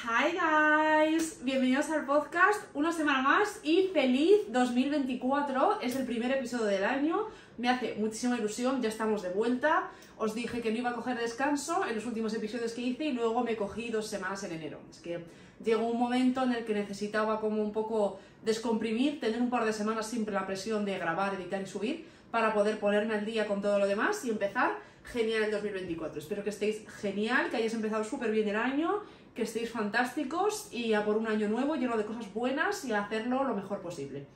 Hi guys, bienvenidos al podcast, una semana más y feliz 2024, es el primer episodio del año, me hace muchísima ilusión, ya estamos de vuelta, os dije que no iba a coger descanso en los últimos episodios que hice y luego me cogí 2 semanas en enero, es que llegó un momento en el que necesitaba como un poco descomprimir, tener un par de semanas siempre la presión de grabar, editar y subir para poder ponerme al día con todo lo demás y empezar genial el 2024, espero que estéis genial, que hayáis empezado súper bien el año, que estéis fantásticos y a por un año nuevo lleno de cosas buenas y a hacerlo lo mejor posible.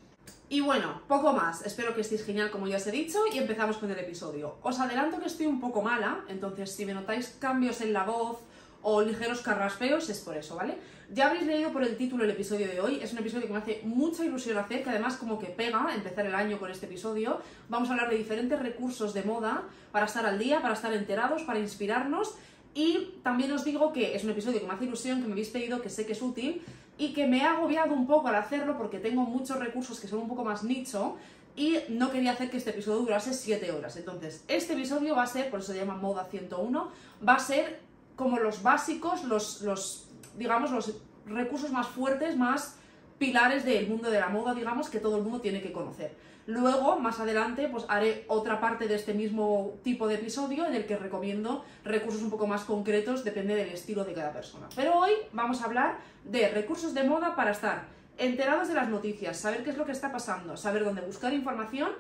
Y bueno, poco más, espero que estéis genial como ya os he dicho y empezamos con el episodio. Os adelanto que estoy un poco mala, entonces si me notáis cambios en la voz o ligeros carraspeos es por eso, ¿vale? Ya habréis leído por el título el episodio de hoy, es un episodio que me hace mucha ilusión hacer, que además como que pega empezar el año con este episodio. Vamos a hablar de diferentes recursos de moda para estar al día, para estar enterados, para inspirarnos. Y también os digo que es un episodio que me hace ilusión, que me habéis pedido, que sé que es útil y que me ha agobiado un poco al hacerlo porque tengo muchos recursos que son un poco más nicho y no quería hacer que este episodio durase 7 horas. Entonces, este episodio va a ser, por eso se llama Moda 101, va a ser como los básicos, digamos, los recursos más fuertes, más pilares del mundo de la moda, digamos, que todo el mundo tiene que conocer. Luego, más adelante, pues haré otra parte de este mismo tipo de episodio en el que recomiendo recursos un poco más concretos, depende del estilo de cada persona. Pero hoy vamos a hablar de recursos de moda para estar enterados de las noticias, saber qué es lo que está pasando, saber dónde buscar información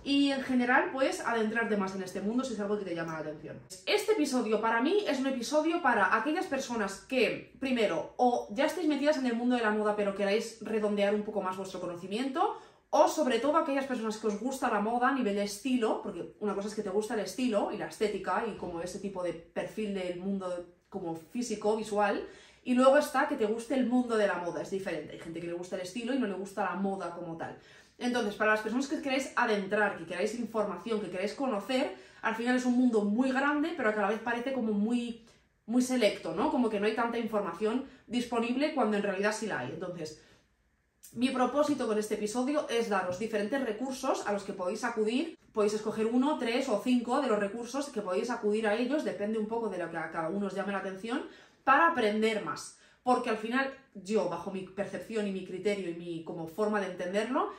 y en general, pues, adentrarte más en este mundo si es algo que te llama la atención. Este episodio para mí es un episodio para aquellas personas que, primero, o ya estáis metidas en el mundo de la moda pero queráis redondear un poco más vuestro conocimiento, o sobre todo aquellas personas que os gusta la moda a nivel de estilo, porque una cosa es que te gusta el estilo y la estética y como ese tipo de perfil del mundo como físico, visual, y luego está que te guste el mundo de la moda, es diferente. Hay gente que le gusta el estilo y no le gusta la moda como tal. Entonces, para las personas que queráis adentrar, que queráis información, que queráis conocer, al final es un mundo muy grande, pero que a la vez parece como muy selecto, ¿no? Como que no hay tanta información disponible cuando en realidad sí la hay. Entonces, mi propósito con este episodio es daros diferentes recursos a los que podéis acudir. Podéis escoger 1, 3 o 5 de los recursos que podéis acudir a ellos, depende un poco de lo que a cada uno os llame la atención, para aprender más. Porque al final, yo, bajo mi percepción y mi criterio y mi como forma de entenderlo,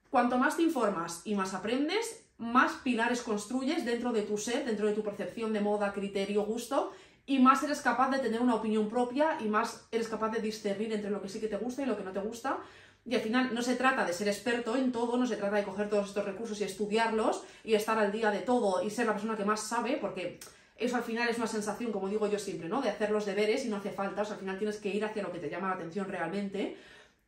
cuanto más te informas y más aprendes, más pilares construyes dentro de tu ser, dentro de tu percepción de moda, criterio, gusto, y más eres capaz de tener una opinión propia y más eres capaz de discernir entre lo que sí que te gusta y lo que no te gusta. Y al final no se trata de ser experto en todo, no se trata de coger todos estos recursos y estudiarlos y estar al día de todo y ser la persona que más sabe, porque eso al final es una sensación, como digo yo siempre, ¿no? De hacer los deberes y no hace falta, o sea, al final tienes que ir hacia lo que te llama la atención realmente.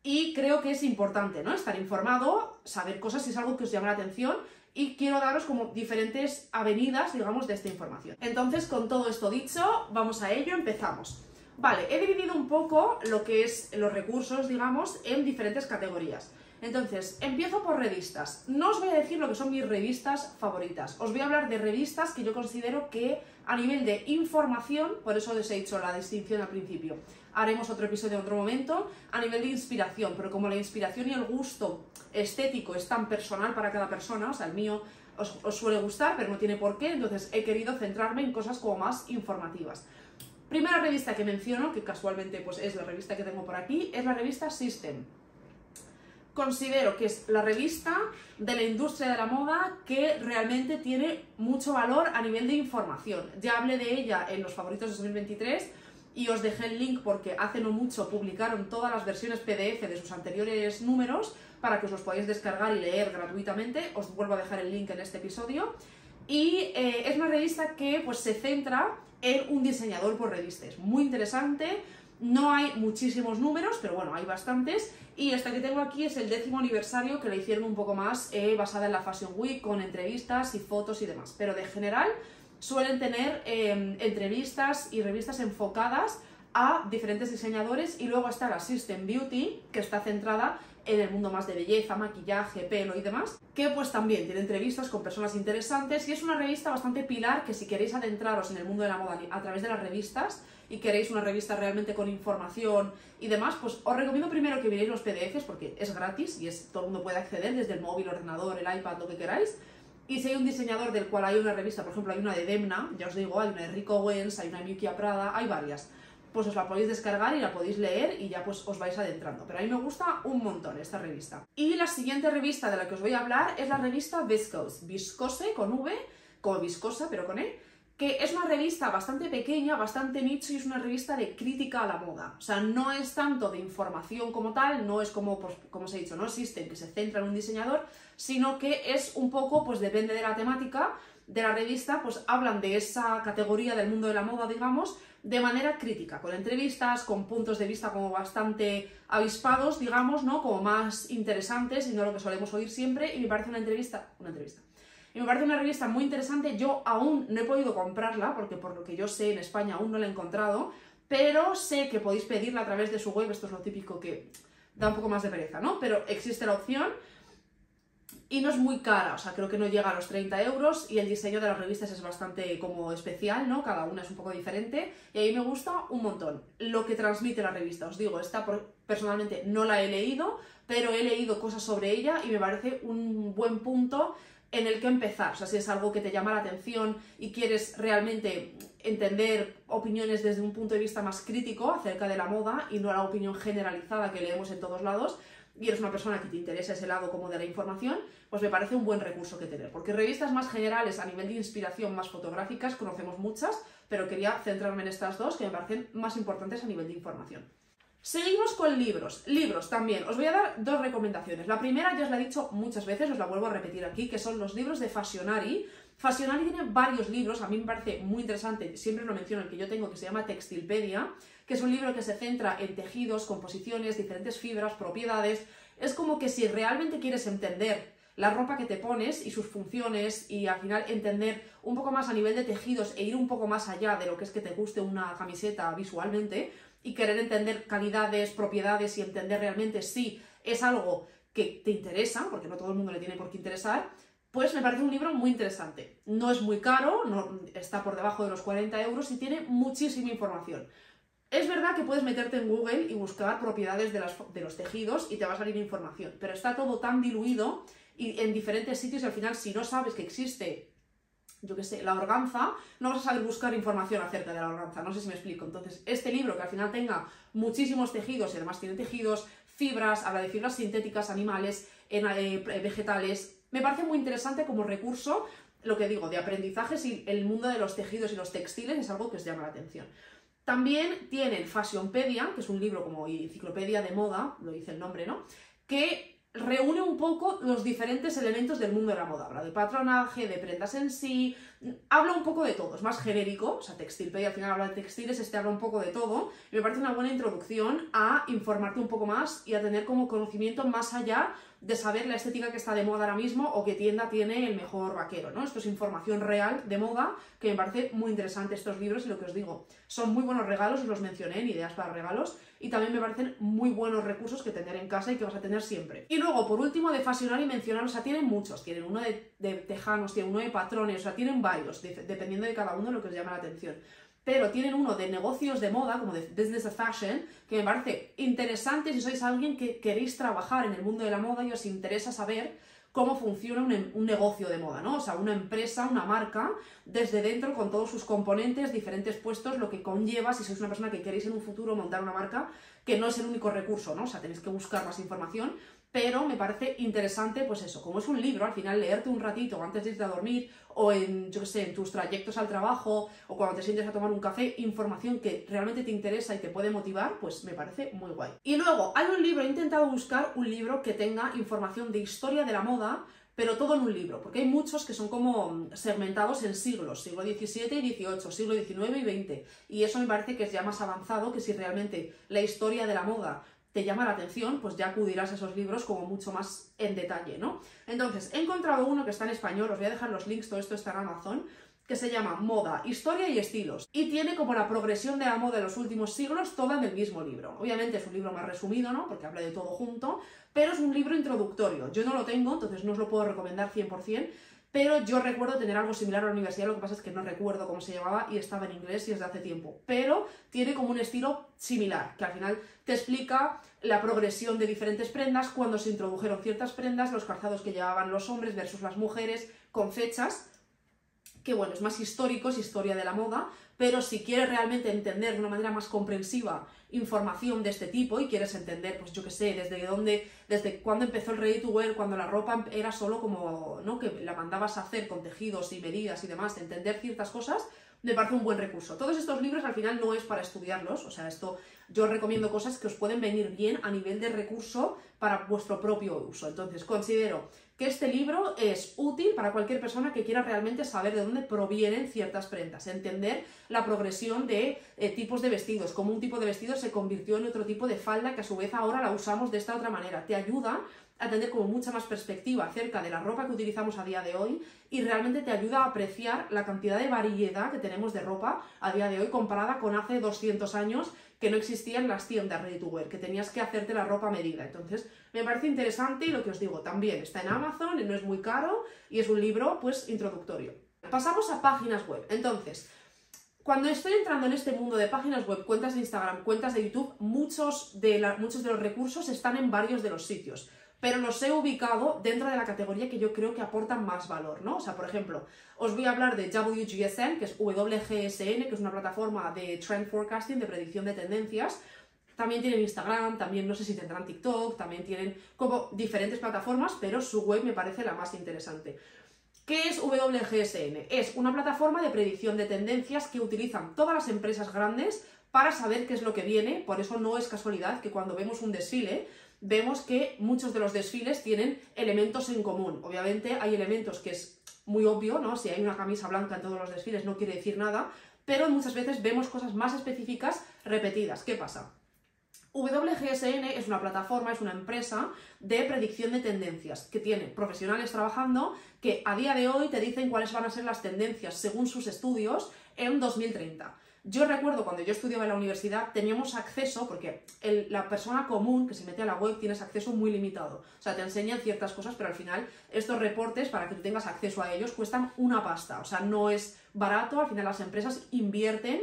Y creo que es importante, ¿no? Estar informado, saber cosas si es algo que os llama la atención y quiero daros como diferentes avenidas, digamos, de esta información. Entonces, con todo esto dicho, vamos a ello, empezamos. Vale, he dividido un poco lo que es los recursos, digamos, en diferentes categorías. Entonces, empiezo por revistas. No os voy a decir lo que son mis revistas favoritas. Os voy a hablar de revistas que yo considero que a nivel de información, por eso os he dicho la distinción al principio, haremos otro episodio en otro momento, a nivel de inspiración, pero como la inspiración y el gusto estético es tan personal para cada persona, o sea, el mío os suele gustar, pero no tiene por qué, entonces he querido centrarme en cosas como más informativas. Primera revista que menciono, que casualmente pues, es la revista que tengo por aquí, es la revista System. Considero que es la revista de la industria de la moda que realmente tiene mucho valor a nivel de información. Ya hablé de ella en los favoritos de 2023 y os dejé el link porque hace no mucho publicaron todas las versiones PDF de sus anteriores números para que os los podáis descargar y leer gratuitamente. Os vuelvo a dejar el link en este episodio. Y es una revista que pues, se centra en un diseñador por revista. Es muy interesante, no hay muchísimos números, pero bueno, hay bastantes. Y esta que tengo aquí es el 10º aniversario, que la hicieron un poco más basada en la Fashion Week, con entrevistas y fotos y demás. Pero de general suelen tener entrevistas y revistas enfocadas a diferentes diseñadores. Y luego está la System Beauty, que está centrada en el mundo más de belleza, maquillaje, pelo y demás, que pues también tiene entrevistas con personas interesantes y es una revista bastante pilar que si queréis adentraros en el mundo de la moda a través de las revistas y queréis una revista realmente con información y demás, pues os recomiendo primero que miréis los PDFs porque es gratis y todo el mundo puede acceder desde el móvil, ordenador, el iPad, lo que queráis. Y si hay un diseñador del cual hay una revista, por ejemplo hay una de Demna, ya os digo, hay una de Rick Owens, hay una de Miuccia Prada, hay varias. pues os la podéis descargar y la podéis leer y ya pues os vais adentrando. Pero a mí me gusta un montón esta revista. Y la siguiente revista de la que os voy a hablar es la revista Viscose, Viscose con V, como viscosa pero con E, que es una revista bastante pequeña, bastante nicho y es una revista de crítica a la moda. O sea, no es tanto de información como tal, no es como, pues, como os he dicho, no existe que se centra en un diseñador, sino que es un poco, pues depende de la temática de la revista, pues hablan de esa categoría del mundo de la moda, digamos, de manera crítica, con entrevistas, con puntos de vista como bastante avispados, digamos, ¿no? Como más interesantes y no lo que solemos oír siempre, y me parece una entrevista. Y me parece una revista muy interesante. Yo aún no he podido comprarla, porque por lo que yo sé en España aún no la he encontrado, pero sé que podéis pedirla a través de su web. Esto es lo típico que da un poco más de pereza, ¿no? Pero existe la opción y no es muy cara, o sea, creo que no llega a los 30 euros y el diseño de las revistas es bastante como especial, ¿no? Cada una es un poco diferente y a mí me gusta un montón lo que transmite la revista. Os digo, personalmente no la he leído, pero he leído cosas sobre ella y me parece un buen punto en el que empezar. O sea, si es algo que te llama la atención y quieres realmente entender opiniones desde un punto de vista más crítico acerca de la moda y no la opinión generalizada que leemos en todos lados, y eres una persona que te interesa ese lado como de la información, pues me parece un buen recurso que tener. Porque revistas más generales a nivel de inspiración, más fotográficas, conocemos muchas, pero quería centrarme en estas dos que me parecen más importantes a nivel de información. Seguimos con libros. Libros también. Os voy a dar dos recomendaciones. La primera ya os la he dicho muchas veces, os la vuelvo a repetir aquí, que son los libros de Fashionari. Fashionari tiene varios libros, a mí me parece muy interesante, siempre lo menciono, el que yo tengo, que se llama Textilpedia, que es un libro que se centra en tejidos, composiciones, diferentes fibras, propiedades. Es como que si realmente quieres entender la ropa que te pones y sus funciones y al final entender un poco más a nivel de tejidos e ir un poco más allá de lo que es que te guste una camiseta visualmente y querer entender calidades, propiedades y entender realmente si es algo que te interesa, porque no todo el mundo le tiene por qué interesar, pues me parece un libro muy interesante. No es muy caro, no, está por debajo de los 40 euros y tiene muchísima información. Es verdad que puedes meterte en Google y buscar propiedades de los tejidos y te va a salir información, pero está todo tan diluido y en diferentes sitios y al final si no sabes que existe, yo qué sé, la organza, no vas a saber buscar información acerca de la organza, no sé si me explico. Entonces, este libro que al final tenga muchísimos tejidos y además tiene tejidos, fibras, habla de fibras sintéticas, animales, vegetales, me parece muy interesante como recurso, lo que digo, de aprendizaje, si el mundo de los tejidos y los textiles es algo que os llama la atención. También tienen Fashionpedia, que es un libro como enciclopedia de moda, lo dice el nombre, ¿no? Que reúne un poco los diferentes elementos del mundo de la moda. Habla de patronaje, de prendas en sí, habla un poco de todo, es más genérico, o sea, Textilpedia al final habla de textiles, habla un poco de todo, y me parece una buena introducción a informarte un poco más y a tener como conocimiento más allá de saber la estética que está de moda ahora mismo o qué tienda tiene el mejor vaquero, ¿no? Esto es información real de moda, que me parece muy interesante estos libros y lo que os digo, son muy buenos regalos, os los mencioné en ideas para regalos, y también me parecen muy buenos recursos que tener en casa y que vas a tener siempre. Y luego, por último, de Fashionari mencionar, o sea, tienen muchos, tienen uno de tejanos, tienen uno de patrones, o sea, tienen varios, dependiendo de cada uno lo que os llama la atención. Pero tienen uno de negocios de moda, como de Business of Fashion, que me parece interesante si sois alguien que queréis trabajar en el mundo de la moda y os interesa saber cómo funciona un negocio de moda, ¿no? O sea, una empresa, una marca, desde dentro, con todos sus componentes, diferentes puestos, lo que conlleva, si sois una persona que queréis en un futuro montar una marca, que no es el único recurso, ¿no? O sea, tenéis que buscar más información, pero me parece interesante, pues eso, como es un libro, al final leerte un ratito antes de irte a dormir, o en, yo qué sé, en tus trayectos al trabajo, o cuando te sientes a tomar un café, información que realmente te interesa y te puede motivar, pues me parece muy guay. Y luego, hay un libro, he intentado buscar un libro que tenga información de historia de la moda, pero todo en un libro, porque hay muchos que son como segmentados en siglos, siglo XVII y XVIII, siglo XIX y XX, y eso me parece que es ya más avanzado que si realmente la historia de la moda te llama la atención, pues ya acudirás a esos libros como mucho más en detalle, ¿no? Entonces, he encontrado uno que está en español, os voy a dejar los links, todo esto está en Amazon, que se llama Moda, Historia y Estilos, y tiene como la progresión de la moda de los últimos siglos toda en el mismo libro. Obviamente es un libro más resumido, ¿no? Porque habla de todo junto, pero es un libro introductorio. Yo no lo tengo, entonces no os lo puedo recomendar 100%, pero yo recuerdo tener algo similar a la universidad, lo que pasa es que no recuerdo cómo se llamaba y estaba en inglés y es de hace tiempo, pero tiene como un estilo similar, que al final te explica la progresión de diferentes prendas, cuando se introdujeron ciertas prendas, los calzados que llevaban los hombres versus las mujeres, con fechas, que bueno, es más histórico, es historia de la moda, pero si quieres realmente entender de una manera más comprensiva información de este tipo y quieres entender, pues yo qué sé, desde cuándo empezó el ready to wear, cuando la ropa era solo como, ¿no?, que la mandabas a hacer con tejidos y medidas y demás, de entender ciertas cosas, me parece un buen recurso. Todos estos libros al final no es para estudiarlos, o sea, esto yo os recomiendo cosas que os pueden venir bien a nivel de recurso para vuestro propio uso. Entonces, considero que este libro es útil para cualquier persona que quiera realmente saber de dónde provienen ciertas prendas, entender la progresión de tipos de vestidos, cómo un tipo de vestido se convirtió en otro tipo de falda que a su vez ahora la usamos de esta otra manera. Te ayuda a tener como mucha más perspectiva acerca de la ropa que utilizamos a día de hoy y realmente te ayuda a apreciar la cantidad de variedad que tenemos de ropa a día de hoy comparada con hace 200 años que no existían las tiendas ready to wear, que tenías que hacerte la ropa a medida. Entonces, me parece interesante y lo que os digo, también está en Amazon, no es muy caro y es un libro, pues, introductorio. Pasamos a páginas web. Entonces, cuando estoy entrando en este mundo de páginas web, cuentas de Instagram, cuentas de YouTube, muchos de los recursos están en varios de los sitios, pero los he ubicado dentro de la categoría que yo creo que aportan más valor, ¿no? O sea, por ejemplo, os voy a hablar de WGSN, que es WGSN, que es una plataforma de trend forecasting, de predicción de tendencias. También tienen Instagram, también no sé si tendrán TikTok, también tienen como diferentes plataformas, pero su web me parece la más interesante. ¿Qué es WGSN? Es una plataforma de predicción de tendencias que utilizan todas las empresas grandes para saber qué es lo que viene. Por eso no es casualidad que cuando vemos un desfile, vemos que muchos de los desfiles tienen elementos en común. Obviamente hay elementos que es muy obvio, ¿no? Si hay una camisa blanca en todos los desfiles no quiere decir nada, pero muchas veces vemos cosas más específicas repetidas. ¿Qué pasa? WGSN es una plataforma, es una empresa de predicción de tendencias que tiene profesionales trabajando que a día de hoy te dicen cuáles van a ser las tendencias según sus estudios en 2030. Yo recuerdo cuando yo estudiaba en la universidad teníamos acceso, porque la persona común que se mete a la web tienes acceso muy limitado. O sea, te enseñan ciertas cosas, pero al final estos reportes, para que tú tengas acceso a ellos, cuestan una pasta. O sea, no es barato, al final las empresas invierten,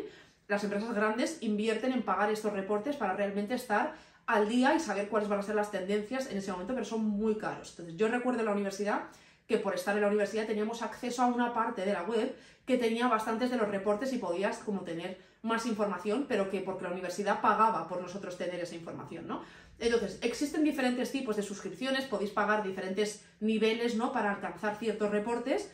las empresas grandes invierten en pagar estos reportes para realmente estar al día y saber cuáles van a ser las tendencias en ese momento, pero son muy caros. Entonces, yo recuerdo en la universidad que por estar en la universidad teníamos acceso a una parte de la web que tenía bastantes de los reportes y podías como tener más información, pero que porque la universidad pagaba por nosotros tener esa información, ¿no? Entonces, existen diferentes tipos de suscripciones, podéis pagar diferentes niveles, ¿no?, para alcanzar ciertos reportes,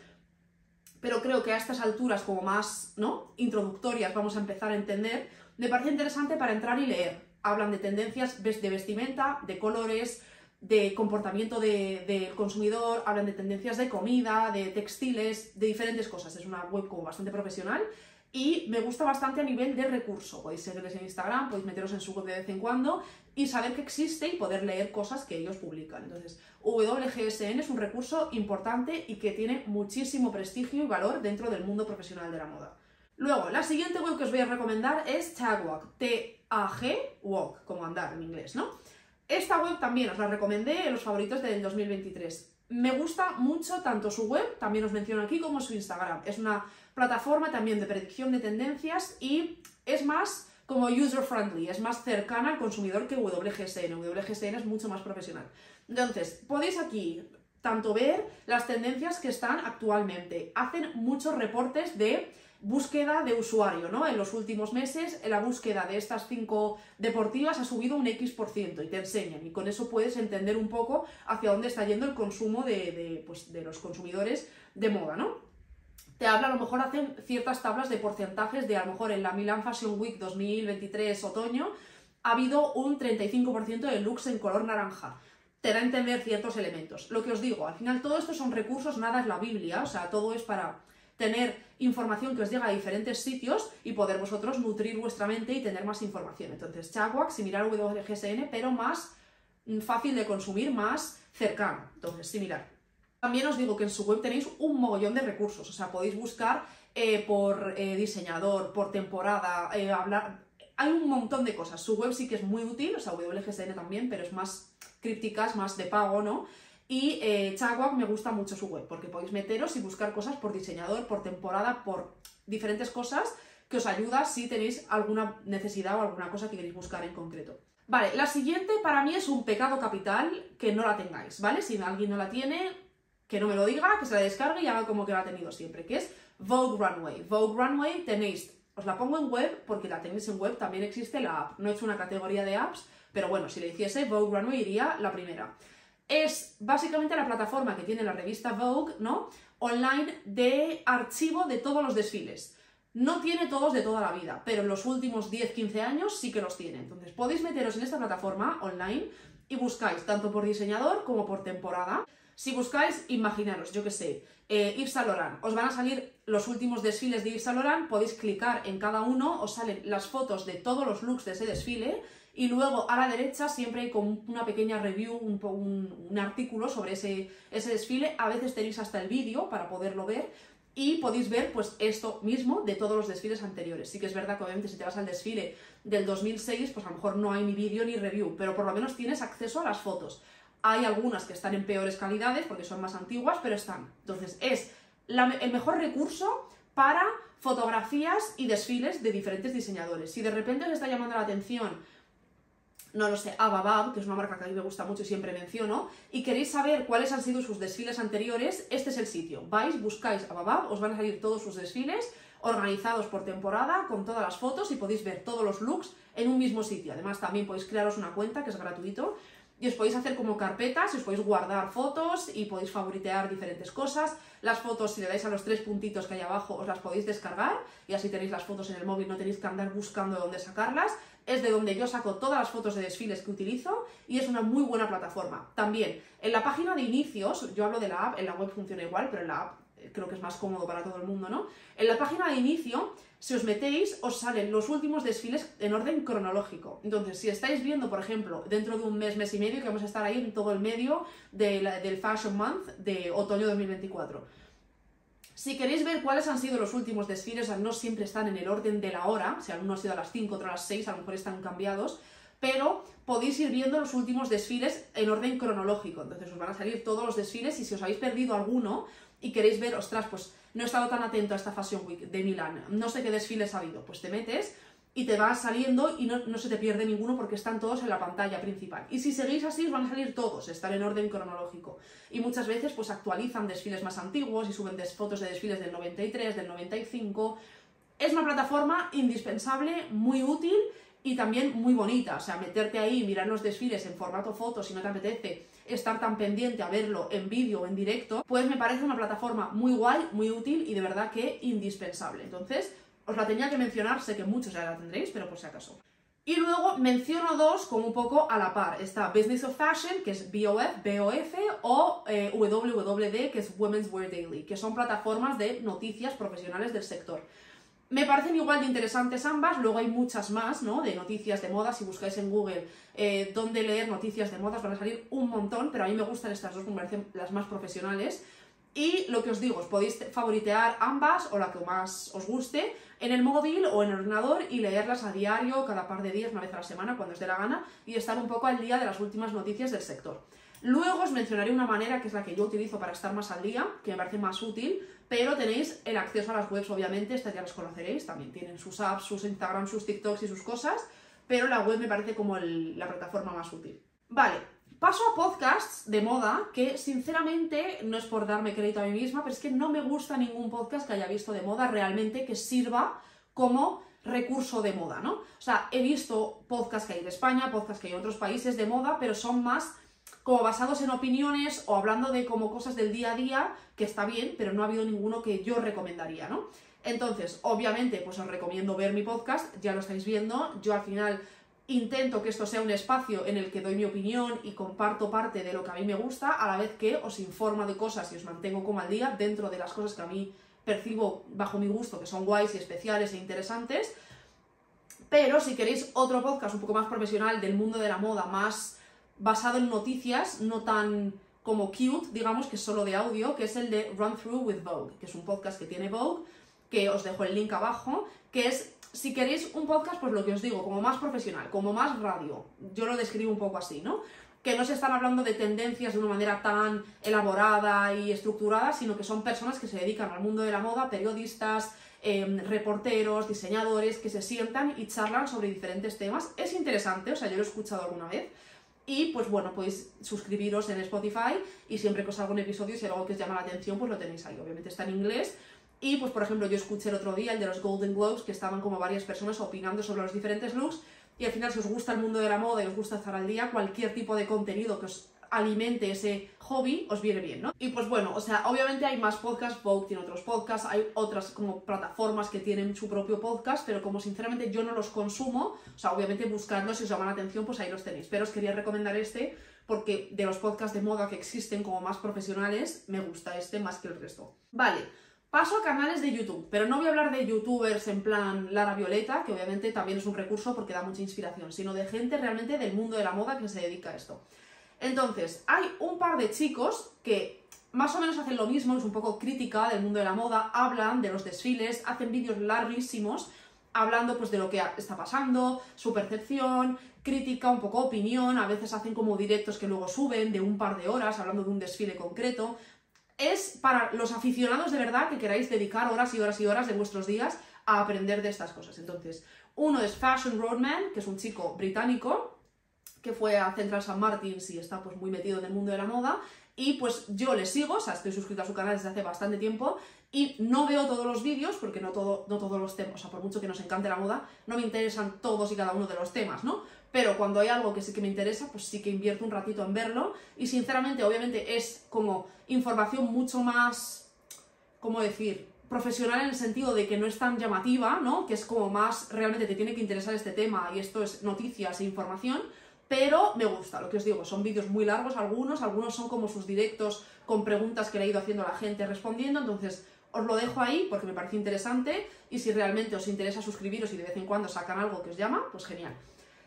pero creo que a estas alturas como más, ¿no?, introductorias vamos a empezar a entender, me parece interesante para entrar y leer. Hablan de tendencias de vestimenta, de colores, de comportamiento del consumidor, hablan de tendencias de comida, de textiles, de diferentes cosas. Es una web como bastante profesional y me gusta bastante a nivel de recurso. Podéis seguirles en Instagram, podéis meteros en su web de vez en cuando y saber que existe y poder leer cosas que ellos publican. Entonces, WGSN es un recurso importante y que tiene muchísimo prestigio y valor dentro del mundo profesional de la moda. Luego, la siguiente web que os voy a recomendar es Tagwalk, T-A-G, walk, como andar en inglés, ¿no? Esta web también os la recomendé en los favoritos del 2023. Me gusta mucho tanto su web, también os menciono aquí, como su Instagram. Es una plataforma también de predicción de tendencias y es más como user-friendly, es más cercana al consumidor que WGSN. WGSN es mucho más profesional. Entonces, podéis aquí tanto ver las tendencias que están actualmente. Hacen muchos reportes de búsqueda de usuario, ¿no? En los últimos meses la búsqueda de estas 5 deportivas ha subido un X% y te enseñan y con eso puedes entender un poco hacia dónde está yendo el consumo de los consumidores de moda, ¿no? Te habla, a lo mejor hacen ciertas tablas de porcentajes de, a lo mejor en la Milan Fashion Week 2023 otoño ha habido un 35% de looks en color naranja. Te da a entender ciertos elementos. Lo que os digo, al final todo esto son recursos, nada es la Biblia, o sea, todo es para tener información que os llega a diferentes sitios y poder vosotros nutrir vuestra mente y tener más información. Entonces, Tagwalk, similar a WGSN, pero más fácil de consumir, más cercano. Entonces, similar. También os digo que en su web tenéis un mogollón de recursos, o sea, podéis buscar por diseñador, por temporada, hablar... Hay un montón de cosas. Su web sí que es muy útil, o sea, WGSN también, pero es más críptica, es más de pago, ¿no? Y Tagwalk me gusta mucho su web, porque podéis meteros y buscar cosas por diseñador, por temporada, por diferentes cosas que os ayuda si tenéis alguna necesidad o alguna cosa que queréis buscar en concreto. Vale, la siguiente para mí es un pecado capital que no la tengáis, ¿vale? Si alguien no la tiene, que no me lo diga, que se la descargue y haga como que la ha tenido siempre, que es Vogue Runway. Vogue Runway tenéis, os la pongo en web porque la tenéis en web, también existe la app. No he hecho una categoría de apps, pero bueno, si le hiciese Vogue Runway iría la primera. Es básicamente la plataforma que tiene la revista Vogue, ¿no? Online de archivo de todos los desfiles. No tiene todos de toda la vida, pero en los últimos 10-15 años sí que los tiene. Entonces podéis meteros en esta plataforma online y buscáis tanto por diseñador como por temporada. Si buscáis, imaginaros, yo que sé, Yves Saint Laurent, os van a salir los últimos desfiles de Yves Saint Laurent, podéis clicar en cada uno, os salen las fotos de todos los looks de ese desfile y luego a la derecha siempre hay como una pequeña review, un artículo sobre ese desfile. A veces tenéis hasta el vídeo para poderlo ver y podéis ver pues esto mismo de todos los desfiles anteriores. Sí que es verdad que obviamente si te vas al desfile del 2006 pues a lo mejor no hay ni vídeo ni review, pero por lo menos tienes acceso a las fotos. Hay algunas que están en peores calidades porque son más antiguas, pero están. Entonces es el mejor recurso para fotografías y desfiles de diferentes diseñadores. Si de repente os está llamando la atención, no lo sé, Ababab, que es una marca que a mí me gusta mucho y siempre menciono, y queréis saber cuáles han sido sus desfiles anteriores, este es el sitio. Vais, buscáis Ababab, os van a salir todos sus desfiles organizados por temporada, con todas las fotos y podéis ver todos los looks en un mismo sitio. Además también podéis crearos una cuenta que es gratuito y os podéis hacer como carpetas y os podéis guardar fotos y podéis favoritear diferentes cosas. Las fotos, si le dais a los 3 puntitos que hay abajo, os las podéis descargar y así tenéis las fotos en el móvil, no tenéis que andar buscando de dónde sacarlas. Es de donde yo saco todas las fotos de desfiles que utilizo y es una muy buena plataforma. También, en la página de inicios, yo hablo de la app, en la web funciona igual, pero en la app creo que es más cómodo para todo el mundo, ¿no? En la página de inicio, si os metéis, os salen los últimos desfiles en orden cronológico. Entonces, si estáis viendo, por ejemplo, dentro de un mes, mes y medio, que vamos a estar ahí en todo el medio del Fashion Month de otoño 2024. Si queréis ver cuáles han sido los últimos desfiles, o sea, no siempre están en el orden de la hora, o sea, uno ha sido a las 5, otro a las 6, a lo mejor están cambiados, pero podéis ir viendo los últimos desfiles en orden cronológico. Entonces os van a salir todos los desfiles y si os habéis perdido alguno y queréis ver, ostras, pues no he estado tan atento a esta Fashion Week de Milán, no sé qué desfiles ha habido, pues te metes y te va saliendo y no se te pierde ninguno porque están todos en la pantalla principal. Y si seguís así os van a salir todos, están en orden cronológico. Y muchas veces pues actualizan desfiles más antiguos y suben fotos de desfiles del 93, del 95. Es una plataforma indispensable, muy útil y también muy bonita. O sea, meterte ahí y mirar los desfiles en formato foto si no te apetece estar tan pendiente a verlo en vídeo o en directo, pues me parece una plataforma muy guay, muy útil y de verdad que indispensable. Entonces, os la tenía que mencionar, sé que muchos ya la tendréis, pero por si acaso. Y luego menciono dos como un poco a la par. Está Business of Fashion, que es BOF, o WWD, que es Women's Wear Daily, que son plataformas de noticias profesionales del sector. Me parecen igual de interesantes ambas, luego hay muchas más, ¿no? De noticias de moda, si buscáis en Google dónde leer noticias de modas van a salir un montón, pero a mí me gustan estas dos, me parecen las más profesionales. Y lo que os digo, os podéis favoritear ambas o la que más os guste en el móvil o en el ordenador y leerlas a diario, cada par de días, una vez a la semana, cuando os dé la gana, y estar un poco al día de las últimas noticias del sector. Luego os mencionaré una manera que es la que yo utilizo para estar más al día, que me parece más útil, pero tenéis el acceso a las webs, obviamente, estas ya las conoceréis, también tienen sus apps, sus Instagram, sus TikToks y sus cosas, pero la web me parece como la plataforma más útil. Vale, paso a podcasts de moda, que sinceramente no es por darme crédito a mí misma, pero es que no me gusta ningún podcast que haya visto de moda realmente que sirva como recurso de moda, ¿no? O sea, he visto podcasts que hay de España, podcasts que hay en otros países de moda, pero son más como basados en opiniones o hablando de como cosas del día a día, que está bien, pero no ha habido ninguno que yo recomendaría, ¿no? Entonces, obviamente, pues os recomiendo ver mi podcast, ya lo estáis viendo, yo al final intento que esto sea un espacio en el que doy mi opinión y comparto parte de lo que a mí me gusta, a la vez que os informo de cosas y os mantengo como al día dentro de las cosas que a mí percibo bajo mi gusto, que son guays y especiales e interesantes. Pero si queréis otro podcast un poco más profesional del mundo de la moda, más basado en noticias, no tan como cute, digamos, que es solo de audio, que es el de Run Through with Vogue, que es un podcast que tiene Vogue, que os dejo el link abajo, que es, si queréis un podcast, pues lo que os digo, como más profesional, como más radio, yo lo describo un poco así, ¿no? Que no se están hablando de tendencias de una manera tan elaborada y estructurada, sino que son personas que se dedican al mundo de la moda, periodistas, reporteros, diseñadores, que se sientan y charlan sobre diferentes temas. Es interesante, o sea, yo lo he escuchado alguna vez. Y pues bueno, podéis suscribiros en Spotify y siempre que os haga un episodio, si hay algo que os llama la atención, pues lo tenéis ahí. Obviamente está en inglés Y pues por ejemplo yo escuché el otro día el de los Golden Globes, que estaban como varias personas opinando sobre los diferentes looks, y al final si os gusta el mundo de la moda y os gusta estar al día, cualquier tipo de contenido que os alimente ese hobby os viene bien, ¿no? Y pues bueno, o sea, obviamente hay más podcasts, Vogue tiene otros podcasts, hay otras como plataformas que tienen su propio podcast, pero como sinceramente yo no los consumo, o sea, obviamente buscadlos, si os llaman la atención, pues ahí los tenéis, pero os quería recomendar este porque de los podcasts de moda que existen como más profesionales, me gusta este más que el resto. Vale, paso a canales de YouTube, pero no voy a hablar de youtubers en plan Lara Violeta, que obviamente también es un recurso porque da mucha inspiración, sino de gente realmente del mundo de la moda que se dedica a esto. Entonces, hay un par de chicos que más o menos hacen lo mismo, es un poco crítica del mundo de la moda, hablan de los desfiles, hacen vídeos larguísimos hablando pues de lo que está pasando, su percepción, crítica, un poco opinión, a veces hacen como directos que luego suben de un par de horas hablando de un desfile concreto. Es para los aficionados de verdad que queráis dedicar horas y horas y horas de vuestros días a aprender de estas cosas. Entonces, uno es Fashion Roadman, que es un chico británico, que fue a Central St. Martins y está pues muy metido en el mundo de la moda, y pues yo le sigo, o sea, estoy suscrita a su canal desde hace bastante tiempo, y no veo todos los vídeos, porque no todos los temas, o sea, por mucho que nos encante la moda, no me interesan todos y cada uno de los temas, ¿no? Pero cuando hay algo que sí que me interesa, pues sí que invierto un ratito en verlo, y sinceramente, obviamente es como información mucho más, ¿cómo decir?, profesional en el sentido de que no es tan llamativa, ¿no? Que es como más, realmente te tiene que interesar este tema, y esto es noticias e información, pero me gusta, lo que os digo, son vídeos muy largos algunos son como sus directos con preguntas que le ha ido haciendo la gente respondiendo, entonces os lo dejo ahí porque me parece interesante, y si realmente os interesa suscribiros y de vez en cuando sacan algo que os llama, pues genial.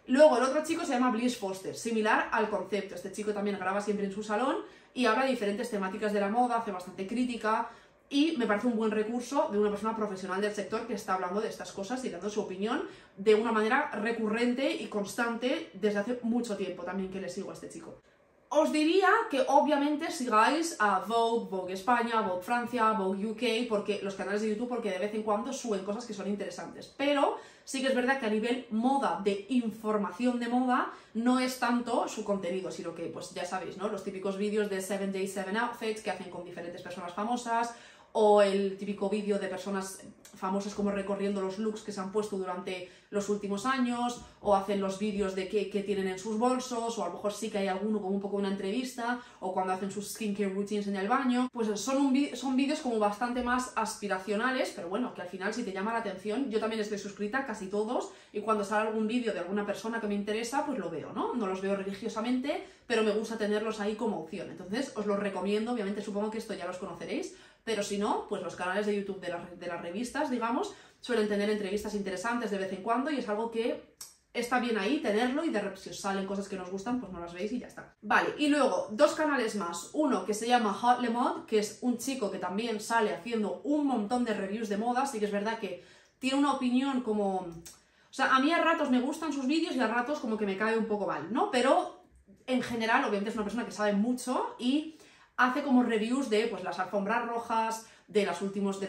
Luego el otro chico se llama Bliss Foster, similar al concepto, este chico también graba siempre en su salón y habla de diferentes temáticas de la moda, hace bastante crítica, y me parece un buen recurso de una persona profesional del sector que está hablando de estas cosas y dando su opinión de una manera recurrente y constante desde hace mucho tiempo también que le sigo a este chico. Os diría que obviamente sigáis a Vogue, Vogue España, Vogue Francia, Vogue UK, porque los canales de YouTube, porque de vez en cuando suben cosas que son interesantes. Pero sí que es verdad que a nivel moda, de información de moda, no es tanto su contenido, sino que, pues ya sabéis, ¿no? Los típicos vídeos de 7 Days, 7 Outfits que hacen con diferentes personas famosas, o el típico vídeo de personas famosas como recorriendo los looks que se han puesto durante los últimos años, o hacen los vídeos de qué tienen en sus bolsos, o a lo mejor sí que hay alguno como un poco una entrevista, o cuando hacen sus skincare routines en el baño. Pues son vídeos como bastante más aspiracionales, pero bueno, que al final si te llama la atención, yo también estoy suscrita a casi todos, y cuando sale algún vídeo de alguna persona que me interesa, pues lo veo, ¿no? No los veo religiosamente, pero me gusta tenerlos ahí como opción. Entonces os los recomiendo, obviamente supongo que esto ya los conoceréis, pero si no, pues los canales de YouTube de las revistas, digamos, suelen tener entrevistas interesantes de vez en cuando, y es algo que está bien ahí tenerlo, y si os salen cosas que nos gustan, pues no las veis y ya está. Vale, y luego dos canales más, uno que se llama Hot Le Mode, que es un chico que también sale haciendo un montón de reviews de moda, así que es verdad que tiene una opinión como... O sea, a mí a ratos me gustan sus vídeos y a ratos como que me cae un poco mal, ¿no? Pero en general, obviamente es una persona que sabe mucho y hace como reviews de pues las alfombras rojas, de los últimos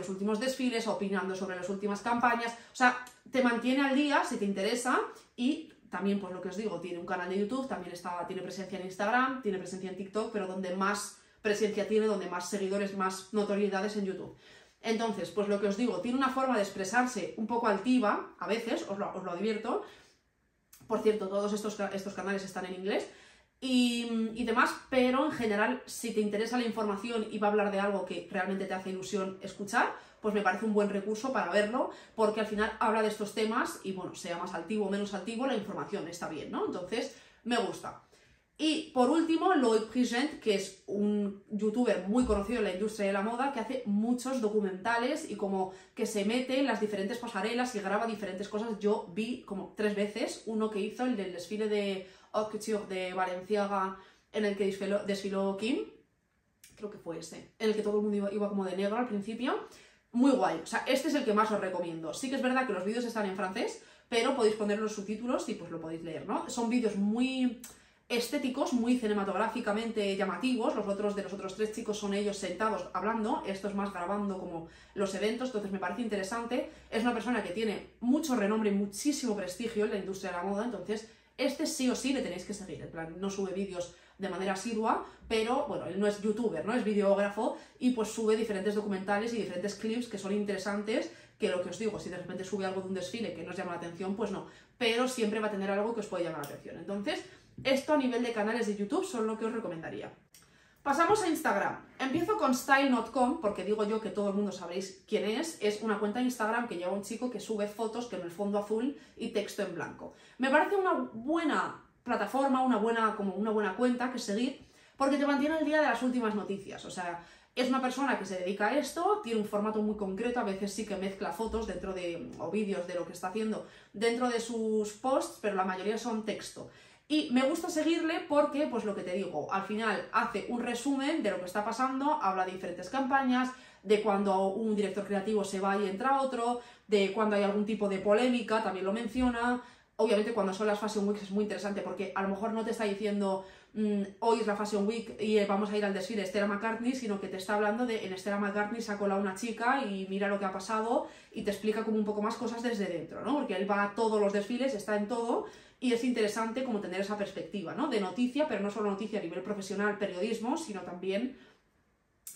desfiles, opinando sobre las últimas campañas. O sea, te mantiene al día si te interesa, y también, pues lo que os digo, tiene un canal de YouTube, también tiene presencia en Instagram, tiene presencia en TikTok, pero donde más presencia tiene, donde más seguidores, más notoriedad es en YouTube. Entonces, pues lo que os digo, tiene una forma de expresarse un poco altiva, a veces, os lo advierto. Por cierto, todos estos canales están en inglés, y demás, pero en general, si te interesa la información y va a hablar de algo que realmente te hace ilusión escuchar, pues me parece un buen recurso para verlo, porque al final habla de estos temas y, bueno, sea más altivo o menos altivo, la información está bien, ¿no? Entonces, me gusta. Y por último, Loïc Prigent, que es un youtuber muy conocido en la industria de la moda, que hace muchos documentales y como que se mete en las diferentes pasarelas y graba diferentes cosas. Yo vi como 3 veces uno que hizo, el del desfile de Haute Couture de Balenciaga, en el que desfiló Kim, creo que fue ese, en el que todo el mundo iba como de negro al principio. Muy guay, o sea, este es el que más os recomiendo. Sí que es verdad que los vídeos están en francés, pero podéis poner los subtítulos y pues lo podéis leer, ¿no? Son vídeos muy estéticos, muy cinematográficamente llamativos. Los otros 3 chicos son ellos sentados hablando, esto es más grabando como los eventos, entonces me parece interesante. Es una persona que tiene mucho renombre y muchísimo prestigio en la industria de la moda, entonces Este sí o sí le tenéis que seguir, en plan, no sube vídeos de manera asidua, pero bueno, él no es youtuber, ¿no? Es videógrafo y pues sube diferentes documentales y diferentes clips que son interesantes, que lo que os digo, si de repente sube algo de un desfile que no os llama la atención, pues no, pero siempre va a tener algo que os puede llamar la atención. Entonces, esto a nivel de canales de YouTube son lo que os recomendaría. Pasamos a Instagram. Empiezo con Style.com, porque digo yo que todo el mundo sabréis quién es. Es una cuenta de Instagram que lleva un chico que sube fotos con el fondo azul y texto en blanco. Me parece una buena plataforma, una buena cuenta que seguir, porque te mantiene al día de las últimas noticias. O sea, es una persona que se dedica a esto, tiene un formato muy concreto, a veces sí que mezcla fotos o vídeos de lo que está haciendo dentro de sus posts, pero la mayoría son texto. Y me gusta seguirle porque, pues lo que te digo, al final hace un resumen de lo que está pasando, habla de diferentes campañas, de cuando un director creativo se va y entra otro, de cuando hay algún tipo de polémica, también lo menciona. Obviamente cuando son las Fashion Weeks es muy interesante porque a lo mejor no te está diciendo hoy es la Fashion Week y vamos a ir al desfile de Stella McCartney, sino que te está hablando de en Stella McCartney se ha colado una chica y mira lo que ha pasado y te explica como un poco más cosas desde dentro, ¿no? Porque él va a todos los desfiles, está en todo. Y es interesante como tener esa perspectiva, ¿no? De noticia, pero no solo noticia a nivel profesional, periodismo, sino también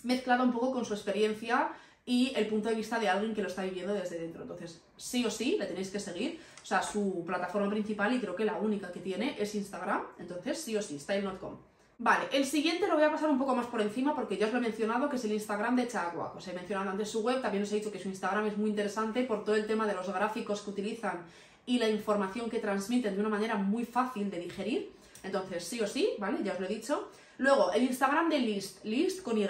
mezclada un poco con su experiencia y el punto de vista de alguien que lo está viviendo desde dentro. Entonces, sí o sí, le tenéis que seguir. O sea, su plataforma principal, y creo que la única que tiene, es Instagram. Entonces, sí o sí, style.com. Vale, el siguiente lo voy a pasar un poco más por encima porque ya os lo he mencionado, que es el Instagram de Chagua. Os he mencionado antes su web, también os he dicho que su Instagram es muy interesante por todo el tema de los gráficos que utilizan y la información que transmiten de una manera muy fácil de digerir. Entonces, sí o sí, ¿vale? Ya os lo he dicho. Luego, el Instagram de List con Y.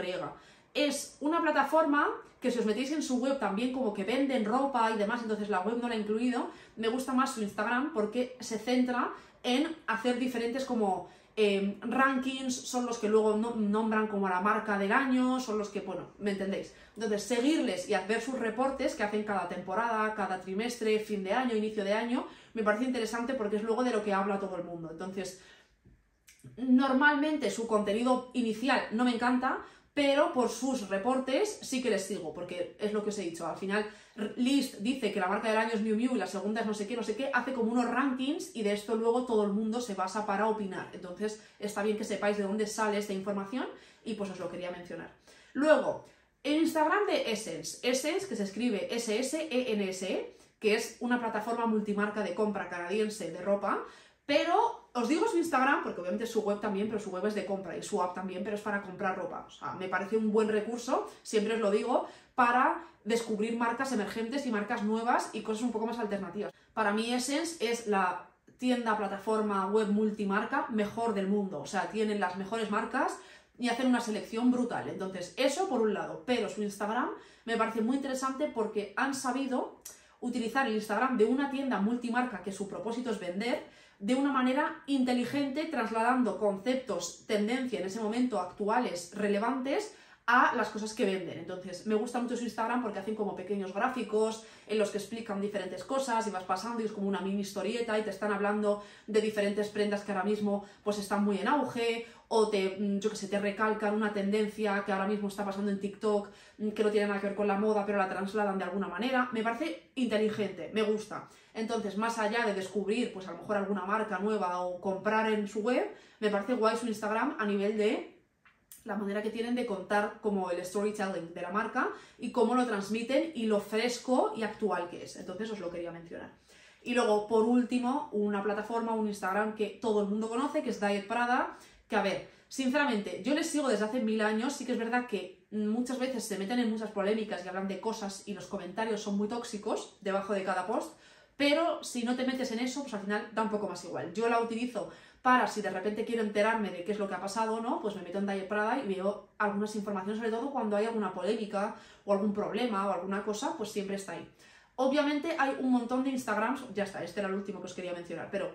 Es una plataforma que si os metéis en su web también como que venden ropa y demás, entonces la web no la he incluido. Me gusta más su Instagram porque se centra en hacer diferentes como rankings, son los que luego nombran como a la marca del año, son los que, bueno, ¿me entendéis? Entonces, seguirles y ver sus reportes que hacen cada temporada, cada trimestre, fin de año, inicio de año, me parece interesante porque es luego de lo que habla todo el mundo. Entonces, normalmente su contenido inicial no me encanta, pero por sus reportes sí que les sigo, porque es lo que os he dicho, al final List dice que la marca del año es Miu Miu y la segunda es no sé qué, hace como unos rankings y de esto luego todo el mundo se basa para opinar, entonces está bien que sepáis de dónde sale esta información y pues os lo quería mencionar. Luego, el Instagram de Essence, que se escribe SSENSE, que es una plataforma multimarca de compra canadiense de ropa, pero os digo su Instagram, porque obviamente su web también, pero su web es de compra y su app también, pero es para comprar ropa. O sea, me parece un buen recurso, siempre os lo digo, para descubrir marcas emergentes y marcas nuevas y cosas un poco más alternativas. Para mí Essence es la tienda, plataforma, web multimarca mejor del mundo. O sea, tienen las mejores marcas y hacen una selección brutal. Entonces, eso por un lado, pero su Instagram me parece muy interesante porque han sabido utilizar el Instagram de una tienda multimarca que su propósito es vender de una manera inteligente, trasladando conceptos, tendencia en ese momento actuales, relevantes, a las cosas que venden. Entonces, me gusta mucho su Instagram porque hacen como pequeños gráficos en los que explican diferentes cosas y vas pasando y es como una mini historieta y te están hablando de diferentes prendas que ahora mismo pues están muy en auge o te recalcan una tendencia que ahora mismo está pasando en TikTok que no tiene nada que ver con la moda pero la trasladan de alguna manera. Me parece inteligente, me gusta. Entonces, más allá de descubrir pues a lo mejor alguna marca nueva o comprar en su web, me parece guay su Instagram a nivel de la manera que tienen de contar como el storytelling de la marca y cómo lo transmiten y lo fresco y actual que es. Entonces os lo quería mencionar. Y luego, por último, una plataforma, un Instagram que todo el mundo conoce, que es Diet Prada, que a ver, sinceramente, yo les sigo desde hace 1000 años, sí que es verdad que muchas veces se meten en muchas polémicas y hablan de cosas y los comentarios son muy tóxicos debajo de cada post, pero si no te metes en eso, pues al final da un poco más igual. Yo la utilizo para si de repente quiero enterarme de qué es lo que ha pasado, ¿no? Pues me meto en Diet Prada y veo algunas informaciones, sobre todo cuando hay alguna polémica o algún problema o alguna cosa, pues siempre está ahí. Obviamente hay un montón de Instagrams, ya está, este era el último que os quería mencionar, pero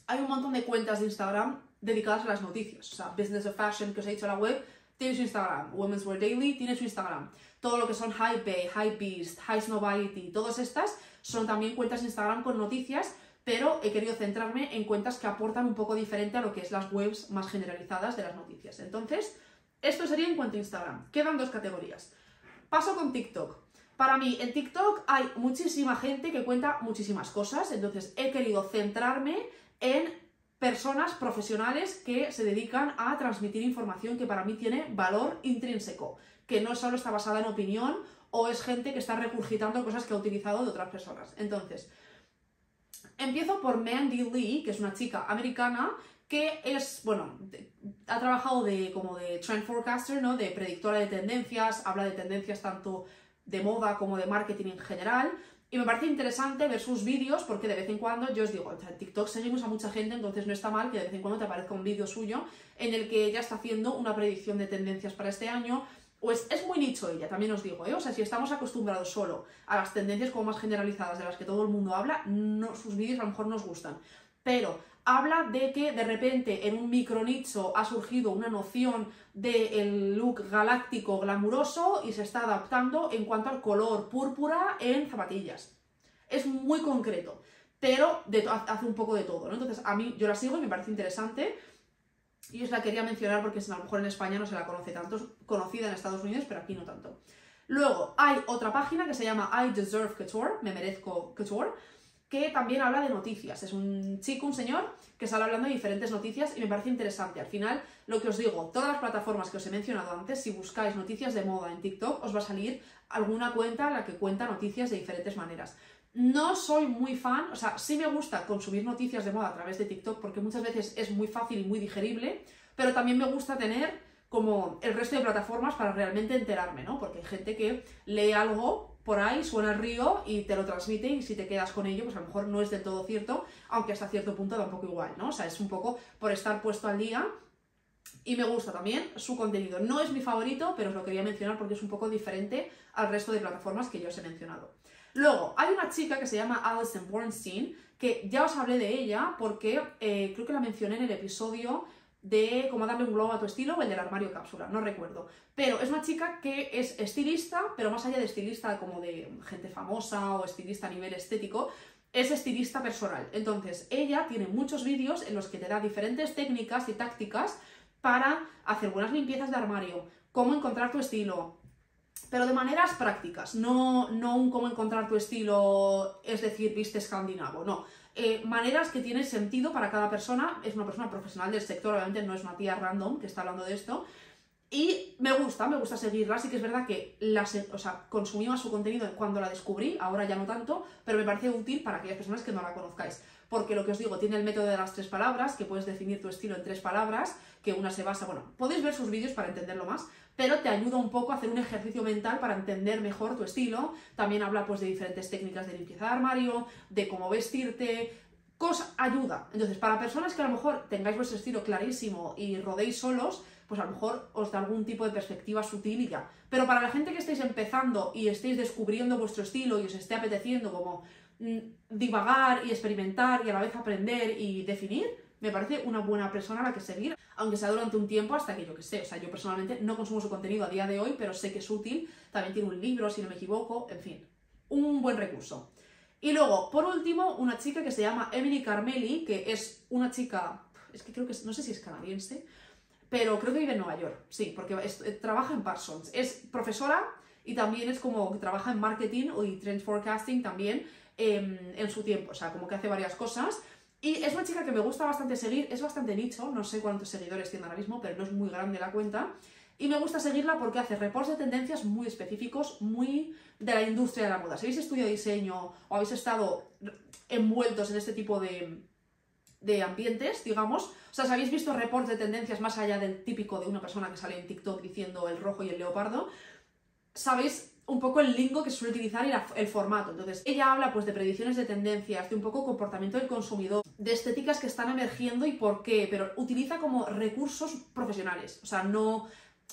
hay un montón de cuentas de Instagram dedicadas a las noticias. O sea, Business of Fashion, que os he dicho la web, tiene su Instagram. Women's Wear Daily tiene su Instagram. Todo lo que son Hype, Hypebeast, High Snobiety, todas estas son también cuentas de Instagram con noticias, pero he querido centrarme en cuentas que aportan un poco diferente a lo que es las webs más generalizadas de las noticias. Entonces, esto sería en cuanto a Instagram. Quedan dos categorías. Paso con TikTok. Para mí, en TikTok hay muchísima gente que cuenta muchísimas cosas, entonces he querido centrarme en personas profesionales que se dedican a transmitir información que para mí tiene valor intrínseco, que no solo está basada en opinión o es gente que está regurgitando cosas que ha utilizado de otras personas. Entonces, empiezo por Mandy Lee, que es una chica americana que es, bueno, ha trabajado como de trend forecaster, ¿no? De predictora de tendencias, habla de tendencias tanto de moda como de marketing en general. Y me parece interesante ver sus vídeos porque de vez en cuando, yo os digo, en TikTok seguimos a mucha gente, entonces no está mal que de vez en cuando te aparezca un vídeo suyo en el que ella está haciendo una predicción de tendencias para este año. Pues es muy nicho ella, también os digo, ¿eh? O sea, si estamos acostumbrados solo a las tendencias como más generalizadas de las que todo el mundo habla, no, sus vídeos a lo mejor nos gustan. Pero habla de que de repente en un micro nicho ha surgido una noción del look galáctico glamuroso y se está adaptando en cuanto al color púrpura en zapatillas. Es muy concreto, pero hace un poco de todo, ¿no? Entonces a mí yo la sigo y me parece interesante. Y os la quería mencionar porque a lo mejor en España no se la conoce tanto, es conocida en Estados Unidos, pero aquí no tanto. Luego hay otra página que se llama I Deserve Couture, me merezco Couture, que también habla de noticias. Es un chico, un señor, que sale hablando de diferentes noticias y me parece interesante. Al final, lo que os digo, todas las plataformas que os he mencionado antes, si buscáis noticias de moda en TikTok, os va a salir alguna cuenta en la que cuenta noticias de diferentes maneras. No soy muy fan, o sea, sí me gusta consumir noticias de moda a través de TikTok porque muchas veces es muy fácil y muy digerible, pero también me gusta tener como el resto de plataformas para realmente enterarme, ¿no? Porque hay gente que lee algo por ahí, suena el río y te lo transmite y si te quedas con ello, pues a lo mejor no es del todo cierto, aunque hasta cierto punto da un poco igual, ¿no? O sea, es un poco por estar puesto al día. Y me gusta también su contenido. No es mi favorito, pero os lo quería mencionar porque es un poco diferente al resto de plataformas que yo os he mencionado. Luego, hay una chica que se llama Alison Bornstein, que ya os hablé de ella porque creo que la mencioné en el episodio de cómo darle un glow a tu estilo o el del armario cápsula, no recuerdo. Pero es una chica que es estilista, pero más allá de estilista como de gente famosa o estilista a nivel estético, es estilista personal. Entonces, ella tiene muchos vídeos en los que te da diferentes técnicas y tácticas para hacer buenas limpiezas de armario, cómo encontrar tu estilo, pero de maneras prácticas, no un cómo encontrar tu estilo, es decir, viste escandinavo, no. Maneras que tienen sentido para cada persona, es una persona profesional del sector, obviamente no es una tía random que está hablando de esto, y me gusta seguirla, sí que es verdad que consumí más su contenido cuando la descubrí, ahora ya no tanto, pero me parece útil para aquellas personas que no la conozcáis, porque lo que os digo, tiene el método de las 3 palabras, que puedes definir tu estilo en 3 palabras, que una se basa, bueno, podéis ver sus vídeos para entenderlo más, pero te ayuda un poco a hacer un ejercicio mental para entender mejor tu estilo. También habla pues de diferentes técnicas de limpieza de armario, de cómo vestirte, ayuda. Entonces, para personas que a lo mejor tengáis vuestro estilo clarísimo y rodéis solos, pues a lo mejor os da algún tipo de perspectiva sutil y ya. Pero para la gente que estáis empezando y estéis descubriendo vuestro estilo y os esté apeteciendo como divagar y experimentar y a la vez aprender y definir, me parece una buena persona a la que seguir, aunque sea durante un tiempo hasta que yo que sé, o sea, yo personalmente no consumo su contenido a día de hoy, pero sé que es útil, también tiene un libro, si no me equivoco, en fin, un buen recurso. Y luego, por último, una chica que se llama Emily Carmelli, que es una chica, es que creo que, no sé si es canadiense, pero creo que vive en Nueva York, sí, porque trabaja en Parsons, es profesora y también es como que trabaja en marketing y trend forecasting también en su tiempo, o sea, como que hace varias cosas. Y es una chica que me gusta bastante seguir, es bastante nicho, no sé cuántos seguidores tiene ahora mismo, pero no es muy grande la cuenta. Y me gusta seguirla porque hace reports de tendencias muy específicos, muy de la industria de la moda. Si habéis estudiado diseño o habéis estado envueltos en este tipo de ambientes, digamos, o sea, si habéis visto reports de tendencias más allá del típico de una persona que sale en TikTok diciendo el rojo y el leopardo, sabéis un poco el lingo que se suele utilizar y el formato. Entonces, ella habla pues de predicciones de tendencias, de un poco comportamiento del consumidor, de estéticas que están emergiendo y por qué, pero utiliza como recursos profesionales, o sea, no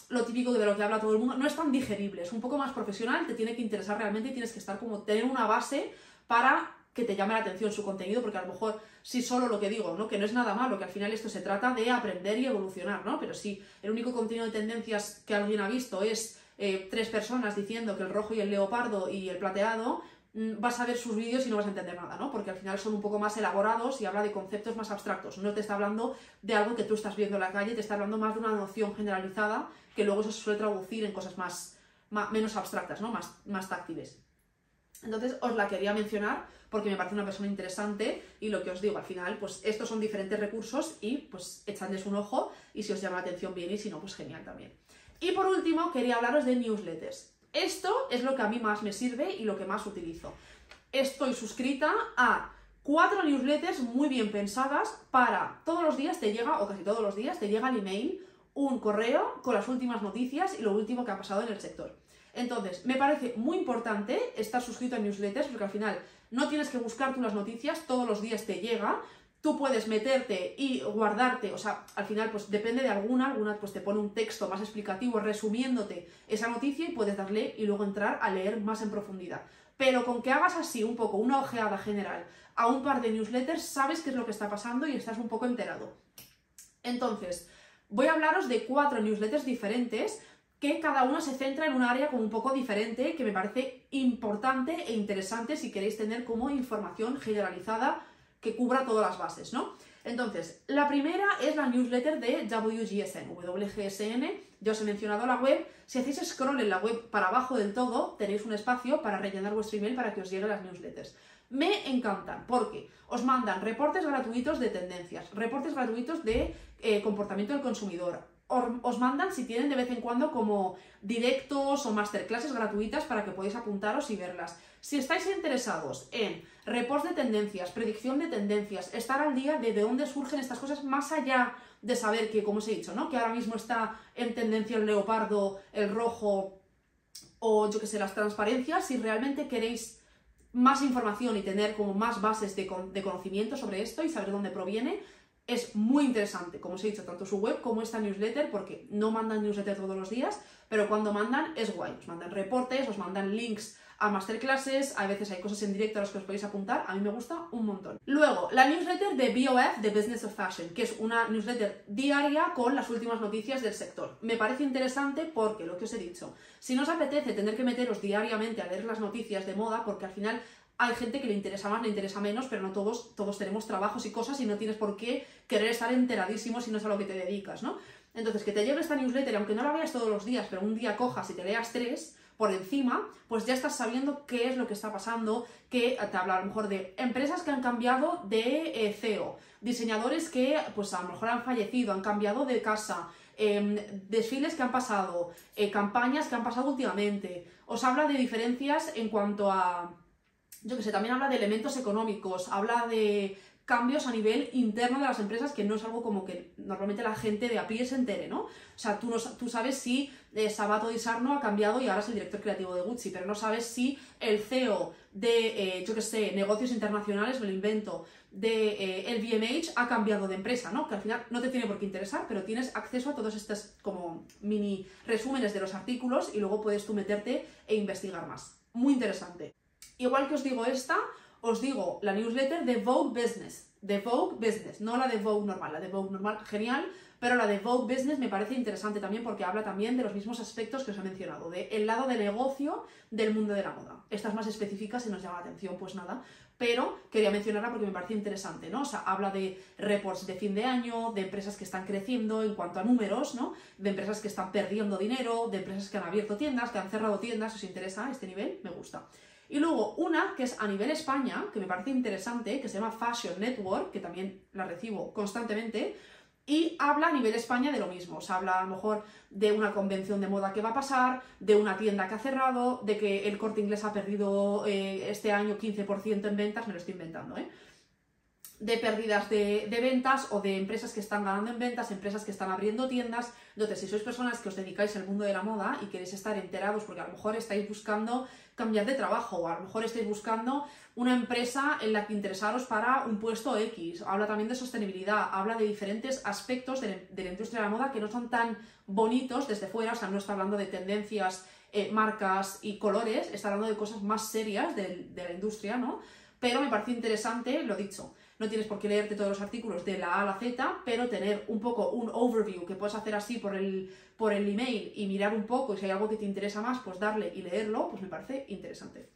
lo típico de lo que habla todo el mundo, no es tan digerible, es un poco más profesional, te tiene que interesar realmente y tienes que estar como tener una base para que te llame la atención su contenido, porque a lo mejor si solo lo que digo, ¿no? Que no es nada malo, que al final esto se trata de aprender y evolucionar, ¿no? Pero si el único contenido de tendencias que alguien ha visto es 3 personas diciendo que el rojo y el leopardo y el plateado, vas a ver sus vídeos y no vas a entender nada, ¿no? Porque al final son un poco más elaborados y habla de conceptos más abstractos. No te está hablando de algo que tú estás viendo en la calle, te está hablando más de una noción generalizada que luego eso se suele traducir en cosas menos abstractas, ¿no? Más táctiles. Entonces os la quería mencionar porque me parece una persona interesante y lo que os digo, al final, pues estos son diferentes recursos y pues echadles un ojo y si os llama la atención bien y si no, pues genial también. Y por último, quería hablaros de newsletters. Esto es lo que a mí más me sirve y lo que más utilizo. Estoy suscrita a 4 newsletters muy bien pensadas para todos los días te llega, o casi todos los días, te llega al email un correo con las últimas noticias y lo último que ha pasado en el sector. Entonces, me parece muy importante estar suscrito a newsletters porque al final no tienes que buscar tú las noticias, todos los días te llega, tú puedes meterte y guardarte, o sea, al final pues depende de alguna pues te pone un texto más explicativo resumiéndote esa noticia y puedes darle y luego entrar a leer más en profundidad. Pero con que hagas así un poco una ojeada general a un par de newsletters, sabes qué es lo que está pasando y estás un poco enterado. Entonces, voy a hablaros de 4 newsletters diferentes que cada una se centra en un área como un poco diferente, que me parece importante e interesante si queréis tener como información generalizada que cubra todas las bases, ¿no? Entonces, la primera es la newsletter de WGSN, ya os he mencionado la web. Si hacéis scroll en la web para abajo del todo, tenéis un espacio para rellenar vuestro email para que os lleguen las newsletters. Me encantan porque os mandan reportes gratuitos de tendencias, reportes gratuitos de comportamiento del consumidor, os mandan si tienen de vez en cuando como directos o masterclasses gratuitas para que podáis apuntaros y verlas. Si estáis interesados en reports de tendencias, predicción de tendencias, estar al día de dónde surgen estas cosas, más allá de saber que, como os he dicho, ¿no? Que ahora mismo está en tendencia el leopardo, el rojo o yo que sé, las transparencias, si realmente queréis más información y tener como más bases de conocimiento sobre esto y saber dónde proviene, es muy interesante, como os he dicho, tanto su web como esta newsletter, porque no mandan newsletter todos los días, pero cuando mandan es guay, os mandan reportes, os mandan links a masterclasses, a veces hay cosas en directo a las que os podéis apuntar, a mí me gusta un montón. Luego, la newsletter de BOF, de Business of Fashion, que es una newsletter diaria con las últimas noticias del sector. Me parece interesante porque, lo que os he dicho, si no os apetece tener que meteros diariamente a leer las noticias de moda, porque al final hay gente que le interesa más, le interesa menos, pero no todos tenemos trabajos y cosas y no tienes por qué querer estar enteradísimo si no es a lo que te dedicas, ¿no? Entonces, que te llegue esta newsletter, y aunque no la veas todos los días, pero un día cojas y te leas 3 por encima, pues ya estás sabiendo qué es lo que está pasando, que te habla a lo mejor de empresas que han cambiado de CEO, diseñadores que pues a lo mejor han fallecido, han cambiado de casa, desfiles que han pasado, campañas que han pasado últimamente. Os habla de diferencias en cuanto a, yo que sé, también habla de elementos económicos, habla de cambios a nivel interno de las empresas, que no es algo como que normalmente la gente de a pie se entere, ¿no? O sea, tú sabes si Sabato Di Sarno ha cambiado y ahora es el director creativo de Gucci, pero no sabes si el CEO de, yo que sé, negocios internacionales, me lo invento, de el VMH ha cambiado de empresa, ¿no? Que al final no te tiene por qué interesar, pero tienes acceso a todos estos como mini resúmenes de los artículos y luego puedes tú meterte e investigar más. Muy interesante. Igual que os digo esta, os digo la newsletter de Vogue Business, no la de Vogue normal, la de Vogue normal genial, pero la de Vogue Business me parece interesante también porque habla también de los mismos aspectos que os he mencionado, del lado de negocio del mundo de la moda. Estas más específicas, si nos llama la atención, pues nada, pero quería mencionarla porque me parece interesante, ¿no? O sea, habla de reports de fin de año, de empresas que están creciendo en cuanto a números, ¿no? De empresas que están perdiendo dinero, de empresas que han abierto tiendas, que han cerrado tiendas, si os interesa este nivel, me gusta. Y luego una que es a nivel España, que me parece interesante, que se llama Fashion Network, que también la recibo constantemente, y habla a nivel España de lo mismo. O sea, habla a lo mejor de una convención de moda que va a pasar, de una tienda que ha cerrado, de que el Corte Inglés ha perdido este año 15% en ventas, me lo estoy inventando, de pérdidas de ventas o de empresas que están ganando en ventas, empresas que están abriendo tiendas. Entonces, si sois personas que os dedicáis al mundo de la moda y queréis estar enterados porque a lo mejor estáis buscando cambiar de trabajo o a lo mejor estáis buscando una empresa en la que interesaros para un puesto X, habla también de sostenibilidad, habla de diferentes aspectos de la industria de la moda que no son tan bonitos desde fuera, o sea, no está hablando de tendencias, marcas y colores, está hablando de cosas más serias de la industria, ¿no? Pero me parece interesante, lo dicho, no tienes por qué leerte todos los artículos de la A a la Z, pero tener un poco un overview que puedes hacer así por el email y mirar un poco, y si hay algo que te interesa más, pues darle y leerlo, pues me parece interesante.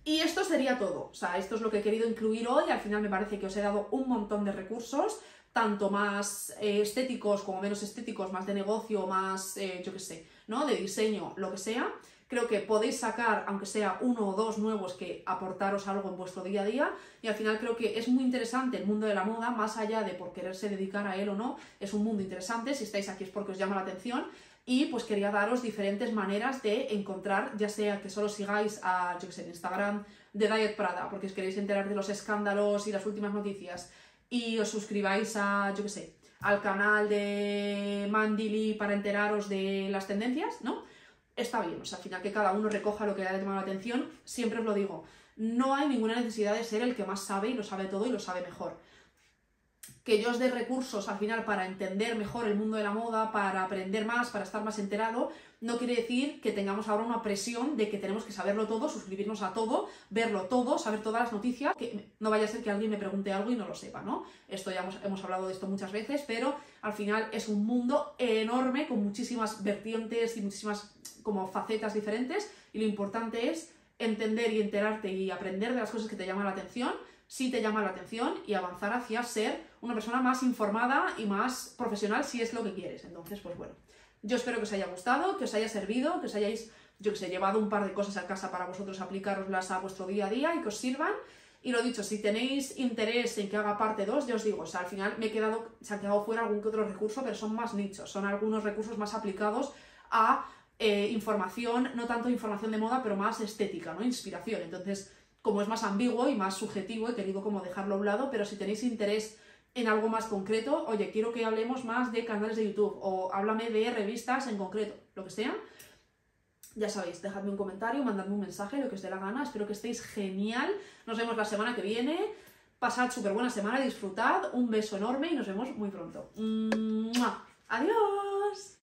Y esto sería todo, o sea, esto es lo que he querido incluir hoy, al final me parece que os he dado un montón de recursos, tanto más estéticos como menos estéticos, más de negocio, más, yo qué sé, ¿no? De diseño, lo que sea, creo que podéis sacar, aunque sea uno o dos nuevos, que aportaros algo en vuestro día a día, y al final creo que es muy interesante el mundo de la moda, más allá de por quererse dedicar a él o no, es un mundo interesante, si estáis aquí es porque os llama la atención, y pues quería daros diferentes maneras de encontrar, ya sea que solo sigáis a, yo que sé, en Instagram de Diet Prada, porque os queréis enterar de los escándalos y las últimas noticias, y os suscribáis a, yo que sé, al canal de Mandili para enteraros de las tendencias, ¿no? Está bien, o sea, al final que cada uno recoja lo que le haya llamado la atención, siempre os lo digo, no hay ninguna necesidad de ser el que más sabe y lo sabe todo y lo sabe mejor. Que yo os dé recursos al final para entender mejor el mundo de la moda, para aprender más, para estar más enterado, no quiere decir que tengamos ahora una presión de que tenemos que saberlo todo, suscribirnos a todo, verlo todo, saber todas las noticias, que no vaya a ser que alguien me pregunte algo y no lo sepa, ¿no? Esto ya hemos hablado de esto muchas veces, pero al final es un mundo enorme con muchísimas vertientes y muchísimas como facetas diferentes, y lo importante es entender y enterarte y aprender de las cosas que te llaman la atención, si te llama la atención, y avanzar hacia ser una persona más informada y más profesional si es lo que quieres. Entonces, pues bueno, yo espero que os haya gustado, que os haya servido, que os hayáis, yo que sé, llevado un par de cosas a casa para vosotros aplicaroslas a vuestro día a día y que os sirvan. Y lo dicho, si tenéis interés en que haga parte 2, ya os digo, o sea, al final se ha quedado fuera algún que otro recurso, pero son más nichos, son algunos recursos más aplicados a información, no tanto información de moda, pero más estética, ¿no? Inspiración. Entonces, como es más ambiguo y más subjetivo, he querido como dejarlo a un lado, pero si tenéis interés en algo más concreto, oye, quiero que hablemos más de canales de YouTube, o háblame de revistas en concreto, lo que sea, ya sabéis, dejadme un comentario, mandadme un mensaje, lo que os dé la gana, espero que estéis genial, nos vemos la semana que viene, pasad súper buena semana, disfrutad, un beso enorme y nos vemos muy pronto. ¡Mua! ¡Adiós!